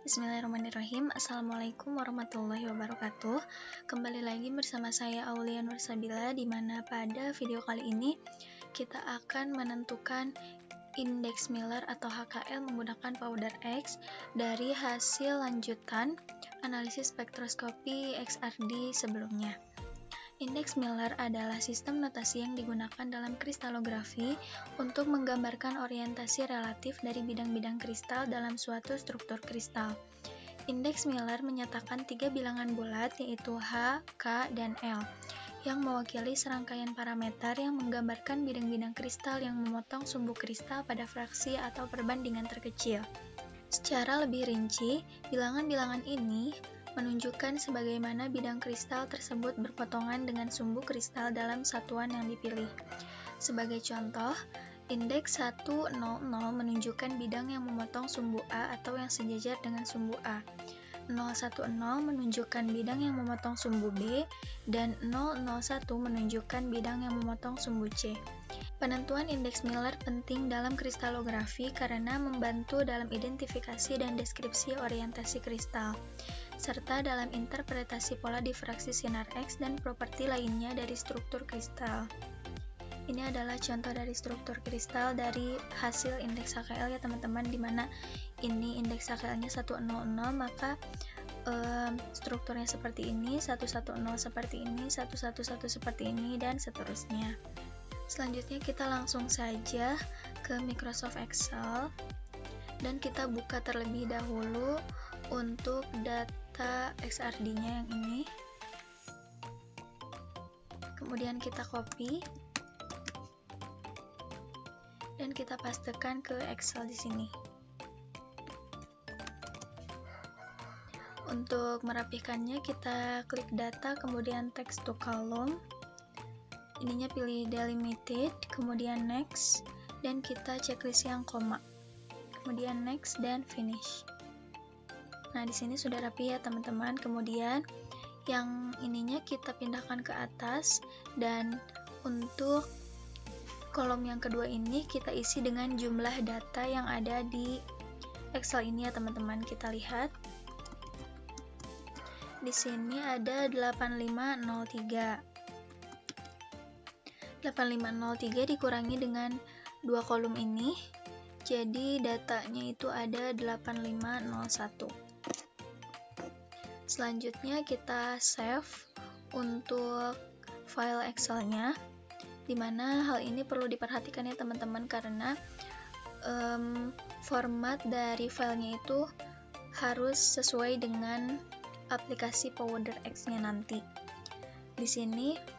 Bismillahirrahmanirrahim. Assalamualaikum warahmatullahi wabarakatuh. Kembali lagi bersama saya Aulia Nursabila, di mana pada video kali ini kita akan menentukan indeks Miller atau HKL menggunakan powder X dari hasil lanjutan analisis spektroskopi XRD sebelumnya. Indeks Miller adalah sistem notasi yang digunakan dalam kristalografi untuk menggambarkan orientasi relatif dari bidang-bidang kristal dalam suatu struktur kristal. Indeks Miller menyatakan 3 bilangan bulat, yaitu H, K, dan L, yang mewakili serangkaian parameter yang menggambarkan bidang-bidang kristal yang memotong sumbu kristal pada fraksi atau perbandingan terkecil. Secara lebih rinci, bilangan-bilangan ini menunjukkan sebagaimana bidang kristal tersebut berpotongan dengan sumbu kristal dalam satuan yang dipilih. Sebagai contoh, indeks 100 menunjukkan bidang yang memotong sumbu A atau yang sejajar dengan sumbu A. 010 menunjukkan bidang yang memotong sumbu B, dan 001 menunjukkan bidang yang memotong sumbu C. Penentuan indeks Miller penting dalam kristalografi karena membantu dalam identifikasi dan deskripsi orientasi kristal, serta dalam interpretasi pola difraksi sinar X dan properti lainnya dari struktur kristal. Ini adalah contoh dari struktur kristal dari hasil indeks HKL ya teman-teman, dimana ini indeks HKL-nya 100, maka strukturnya seperti ini, 110 seperti ini, 111 seperti ini, dan seterusnya. Selanjutnya kita langsung saja ke Microsoft Excel dan kita buka terlebih dahulu untuk data XRD-nya yang ini. Kemudian kita copy dan kita pastekan ke Excel di sini. Untuk merapikannya kita klik data, kemudian text to column. Ininya pilih delimited, kemudian next, dan kita checklist yang koma. Kemudian next dan finish. Nah, di sini sudah rapi ya teman-teman. Kemudian yang ininya kita pindahkan ke atas, dan untuk kolom yang kedua ini kita isi dengan jumlah data yang ada di Excel ini ya teman-teman. Kita lihat. Di sini ada 8503. 8503 dikurangi dengan 2 kolom ini, jadi datanya itu ada 8501. Selanjutnya kita save untuk file Excel-nya, dimana hal ini perlu diperhatikan ya teman-teman, karena format dari filenya itu harus sesuai dengan aplikasi powder X-nya nanti. Di sini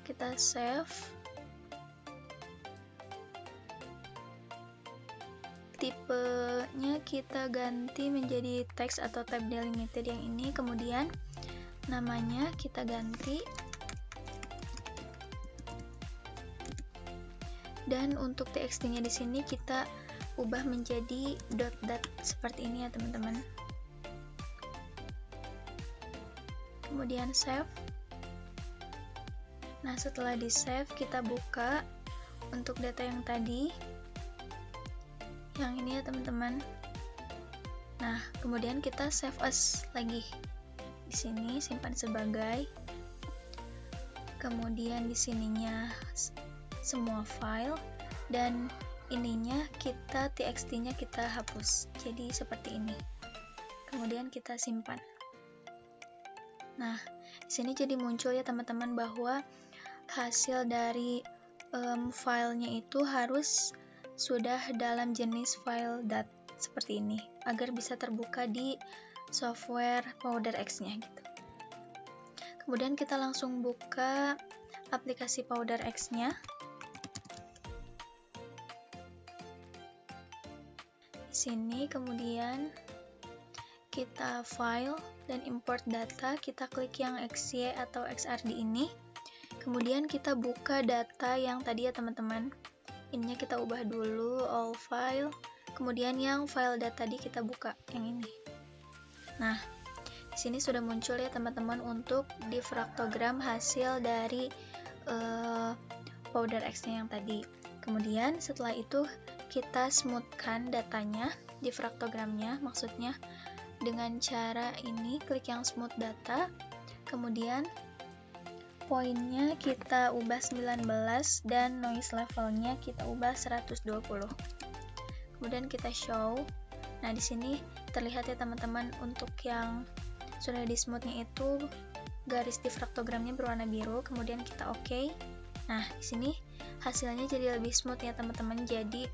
kita save, tipenya kita ganti menjadi text atau tab delimited yang ini, kemudian namanya kita ganti, dan untuk txt-nya di sini kita ubah menjadi dot seperti ini ya teman-teman. Kemudian save. Nah, setelah di save kita buka untuk data yang tadi, yang ini ya teman-teman. Nah, kemudian kita save as lagi. Di sini simpan sebagai. Kemudian di sininya semua file, dan ininya kita txt-nya kita hapus. Jadi seperti ini. Kemudian kita simpan. Nah, di sini jadi muncul ya teman-teman bahwa hasil dari filenya itu harus sudah dalam jenis file DAT seperti ini, agar bisa terbuka di software powder X-nya gitu. Kemudian kita langsung buka aplikasi powder X-nya. Di sini kemudian kita file dan import data, kita klik yang XY atau XRD ini. Kemudian kita buka data yang tadi ya teman-teman. Ininya kita ubah dulu all file. Kemudian yang file data tadi kita buka yang ini. Nah, di sini sudah muncul ya teman-teman untuk difraktogram hasil dari powder X-nya yang tadi. Kemudian setelah itu kita smoothkan datanya, difraktogramnya maksudnya, dengan cara ini, klik yang smooth data, kemudian poinnya kita ubah 19 dan noise levelnya kita ubah 120. Kemudian kita show. Nah, di sini terlihat ya teman-teman, untuk yang sudah di smoothnya itu garis difraktogramnya berwarna biru, kemudian kita oke. Nah, di sini hasilnya jadi lebih smooth ya teman-teman. Jadi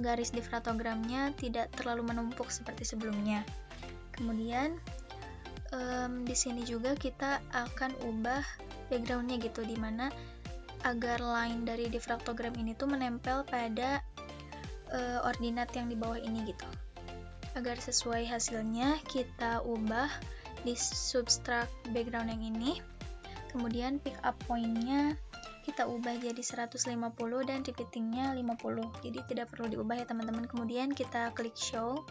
garis difraktogramnya tidak terlalu menumpuk seperti sebelumnya. Kemudian di sini juga kita akan ubah backgroundnya gitu, dimana agar line dari difraktogram ini tuh menempel pada ordinat yang di bawah ini gitu. Agar sesuai hasilnya, kita ubah di subtract background yang ini. Kemudian pick up point-nya kita ubah jadi 150 dan repeating-nya 50. Jadi tidak perlu diubah ya teman-teman. Kemudian kita klik show.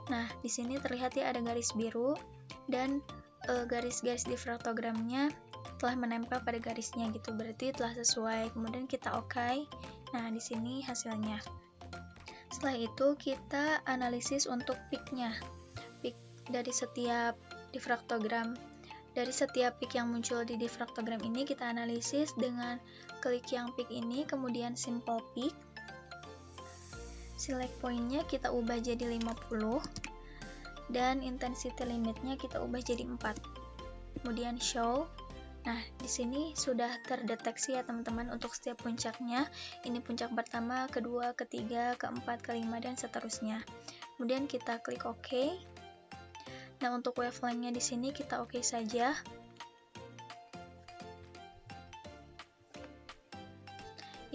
Nah, di sini terlihat ya ada garis biru dan garis-garis difraktogramnya telah menempel pada garisnya gitu. Berarti telah sesuai. Kemudian kita oke. Nah, di sini hasilnya. Setelah itu kita analisis untuk peak-nya. Peak dari setiap difraktogram. Dari setiap peak yang muncul di difraktogram ini kita analisis dengan klik yang peak ini, kemudian simple peak. Select point-nya kita ubah jadi 50 dan intensity limitnya kita ubah jadi 4. Kemudian show. Nah, di sini sudah terdeteksi ya teman-teman untuk setiap puncaknya. Ini puncak pertama, kedua, ketiga, keempat, kelima, dan seterusnya. Kemudian kita klik OK. Nah, untuk wavelength-nya di sini kita OK saja.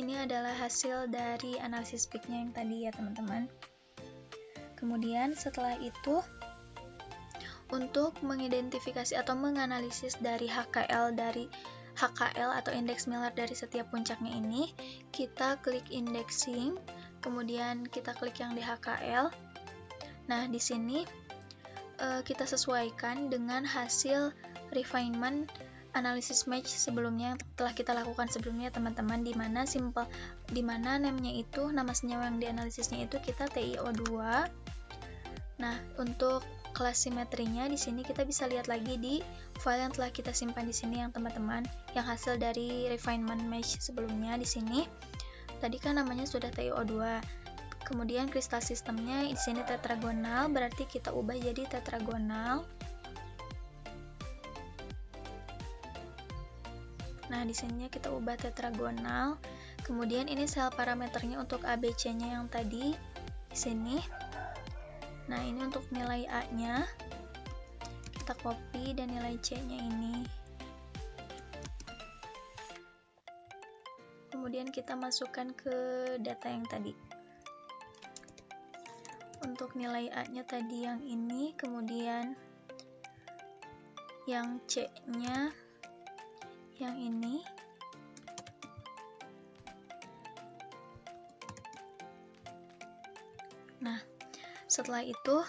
Ini adalah hasil dari analisis peak-nya yang tadi ya teman-teman. Kemudian setelah itu, untuk mengidentifikasi atau menganalisis dari HKL atau indeks Miller dari setiap puncaknya ini, kita klik indexing, kemudian kita klik yang di HKL. Nah, di sini kita sesuaikan dengan hasil refinement analisis match sebelumnya yang telah kita lakukan sebelumnya teman-teman, di mana namanya itu, nama senyawa yang dianalisisnya itu kita TiO2. Nah, untuk kelas simetrinya di sini kita bisa lihat lagi di file yang telah kita simpan di sini yang teman-teman, yang hasil dari refinement mesh sebelumnya. Di sini tadi kan namanya sudah TiO2. Kemudian kristal sistemnya di sini tetragonal, berarti kita ubah jadi tetragonal. Nah, di sininya kita ubah tetragonal. Kemudian ini sel parameternya untuk ABC-nya yang tadi di sini. Nah, ini untuk nilai A-nya. Kita copy dan nilai C-nya ini. Kemudian kita masukkan ke data yang tadi. Untuk nilai A-nya tadi yang ini, kemudian yang C-nya yang ini. Nah, setelah itu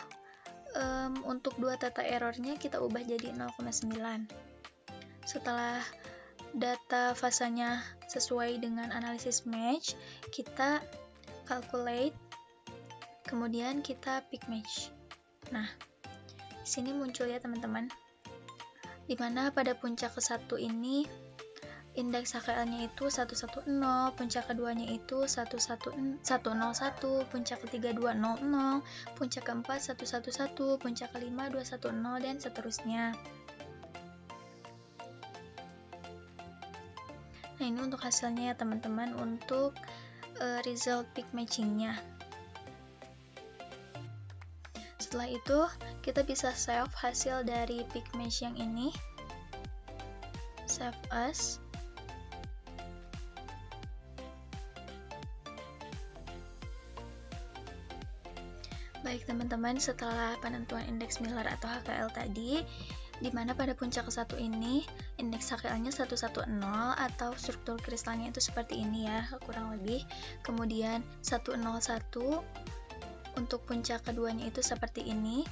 untuk dua tata errornya kita ubah jadi 0,9. Setelah data fasanya sesuai dengan analisis match, kita calculate, kemudian kita pick match. Nah, di sini muncul ya teman-teman, dimana pada puncak ke-1 ini indeks HKL-nya itu 110, puncak keduanya itu 101, puncak ketiga 200, puncak keempat 111, puncak kelima 210, dan seterusnya. Nah, ini untuk hasilnya ya teman-teman, untuk result peak matching-nya. Setelah itu, kita bisa save hasil dari peak match yang ini. Save as. Baik teman-teman, setelah penentuan indeks Miller atau HKL tadi, di mana pada puncak ke-1 ini indeks HKL-nya 110 atau struktur kristalnya itu seperti ini ya, kurang lebih. Kemudian 101 untuk puncak keduanya itu seperti ini,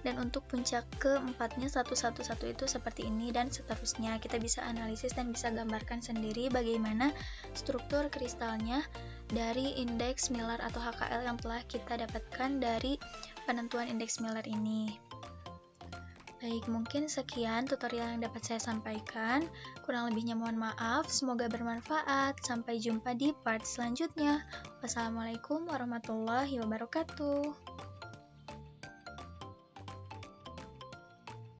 Dan untuk puncak keempatnya 111 itu seperti ini, dan seterusnya. Kita bisa analisis dan bisa gambarkan sendiri bagaimana struktur kristalnya dari indeks Miller atau HKL yang telah kita dapatkan dari penentuan indeks Miller ini. Baik, mungkin sekian tutorial yang dapat saya sampaikan. Kurang lebihnya mohon maaf, semoga bermanfaat. Sampai jumpa di part selanjutnya. Wassalamualaikum warahmatullahi wabarakatuh.